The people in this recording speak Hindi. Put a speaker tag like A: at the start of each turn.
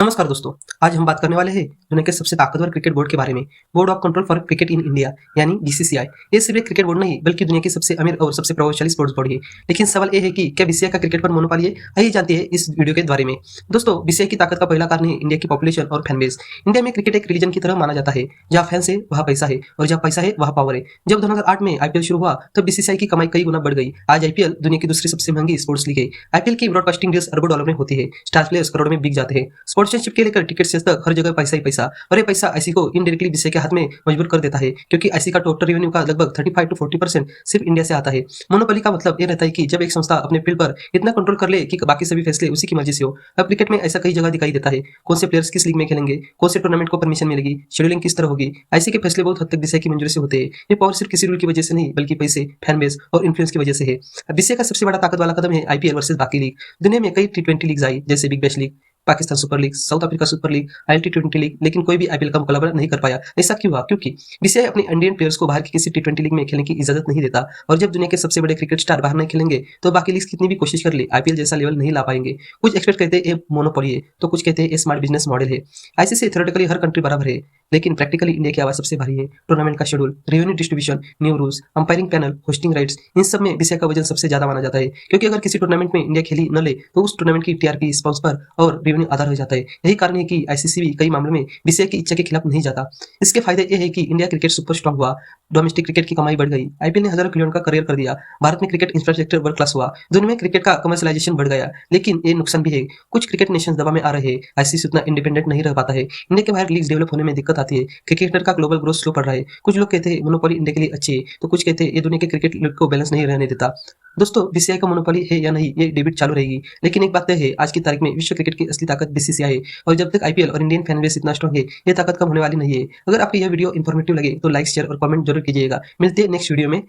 A: नमस्कार दोस्तों, आज हम बात करने वाले हैं दुनिया के सबसे ताकतवर क्रिकेट बोर्ड के बारे में। Board of control for cricket in India यानी बीसीसीआई। ये सिर्फ एक क्रिकेट बोर्ड नहीं बल्कि दुनिया की सबसे अमीर और सबसे प्रभावशाली स्पोर्ट्स बॉडी है। लेकिन सवाल ये है कि क्या बीसीसीआई का क्रिकेट पर मोनोपोली है? आइए जानते हैं इस वीडियो के बारे में। दोस्तों, बीसीसीआई की ताकत का पहला कारण है इंडिया की पॉपुलेशन और फैन बेस। इंडिया में क्रिकेट एक रिलीजन की तरह माना जाता है। जहाँ फैंस है वहाँ पैसा है और जहाँ पैसा है वहाँ पावर है। जब 2008 में आईपीएल शुरू हुआ तब बीसीसीआई की कमाई कई गुना बढ़ गई। आज आईपीएल दुनिया की दूसरी सबसे महंगी स्पोर्ट्स लीग है। आईपीएल की ब्रॉडकास्टिंग डील्स अरबों डॉलर में होती है। स्टार प्लेयर्स करोड़ों में बिक जाते हैं। स्पॉन्सरशिप के लेकर टिकट से तक हर जगह पैसा ही पैसा, और ये पैसा आईसी को इनडायरेक्टली बीसीसीआई के हाथ में मजबूर कर देता है, क्योंकि आईसी का टोटल रेवेन्यू का लगभग 35 to 40% सिर्फ इंडिया से आता है। मोनोपोली का मतलब ये रहता है कि जब एक संस्था अपने फील्ड पर इतना कंट्रोल कर ले कि बाकी सभी फैसले उसी की मर्जी से हो। अब क्रिकेट में ऐसा कई जगह दिखाई देता है। कौन से प्लेयर्स किस लीग में खेलेंगे, कौन से टूर्नामेंट को परमिशन मिलेगी, शेड्यूलिंग किस तरह होगी, आईसी के फैसले बहुत हद तक बीसीसीआई की मंजूरी से होते हैं। ये पावर सिर्फ किसी रूल की वजह से नहीं बल्कि पैसे, फैन बेस और इन्फ्लुएंस की वजह से है। बीसीसीआई का सबसे बड़ा ताकत वाला कदम है आईपीएल वर्सेस बाकी लीग। दुनिया में कई टी20 लीग्स आई, जैसे big bash league, Pakistan super league, South Africa super league, ILT टी20 लीग, लेकिन कोई भी आईपीएल का मुकाबला नहीं कर पाया। ऐसा क्यों हुआ? क्योंकि बीसीसीआई अपने इंडियन प्लेयर्स को बाहर की किसी टी20 लीग में खेलने की इजाजत नहीं देता, और जब दुनिया के सबसे बड़े क्रिकेट स्टार बाहर नहीं खेलेंगे तो बाकी लीग्स कितनी भी कोशिश कर ले आईपीएल जैसा लेवल नहीं ला पाएंगे। कुछ एक्सपर्ट कहते हैं ये मोनोपोली है, तो कुछ कहते हैं ये स्मार्ट बिजनेस मॉडल है। आईसीसी थ्योरेटिकली हर कंट्री बराबर है, लेकिन प्रैक्टिकली इंडिया की आवाज सबसे भारी है। टूर्नामेंट का schedule, revenue distribution, new rules, umpiring panel, hosting rights, इन सब में बीसीसीआई का वजन सबसे ज्यादा माना जाता है, क्योंकि अगर किसी टूर्नामेंट में इंडिया खेली न ले तो उस टूर्नामेंट की टीआरपी, स्पॉन्सर और रेवेन्यू आधार हो जाता है। यही कारण है कि आईसीसी भी कई मामलों में बीसीसीआई की इच्छा के खिलाफ नहीं जाता। इसके फायदे ये है कि इंडिया क्रिकेट सुपर स्ट्रॉन्ग हुआ, डोमेस्टिक क्रिकेट की कमाई बढ़ गई, आईपीएल ने हजारों खिलाड़ियों का करियर कर दिया, भारत में क्रिकेट इंफ्रास्ट्रक्चर वर्ल्ड क्लास हुआ, दुनिया में क्रिकेट का कमर्शियलाइजेशन बढ़ गया। लेकिन ये नुकसान भी है, कुछ क्रिकेट नेशंस दबाव में आ रहे हैं, आईसीसी उतना इंडिपेंडेंट नहीं रह पाता है, इंडिया के बाहर लीग्स डेवलप होने में दिक्कत आती है, क्रिकेटर का ग्लोबल ग्रोथ स्लो पड़ रहा है। कुछ लोग कहते हैं मोनोपोली इंडिया के लिए अच्छी है, तो कुछ कहते हैं ये दुनिया के क्रिकेट लीग को बैलेंस नहीं रहने देता। दोस्तों, बीसीसीआई का मोनोपोली है या नहीं, ये डिबेट चालू रहेगी, लेकिन एक बात तय है, आज की तारीख में विश्व क्रिकेट की असली ताकत बीसीसीआई है, और जब तक आईपीएल और इंडियन फैन बेस इतना स्ट्रॉन्ग है, ये ताकत कम होने वाली नहीं है। अगर आपको यह वीडियो इन्फॉर्मेटिव लगे तो लाइक, शेयर और कमेंट जरूर कीजिएगा। मिलते हैं नेक्स्ट वीडियो में।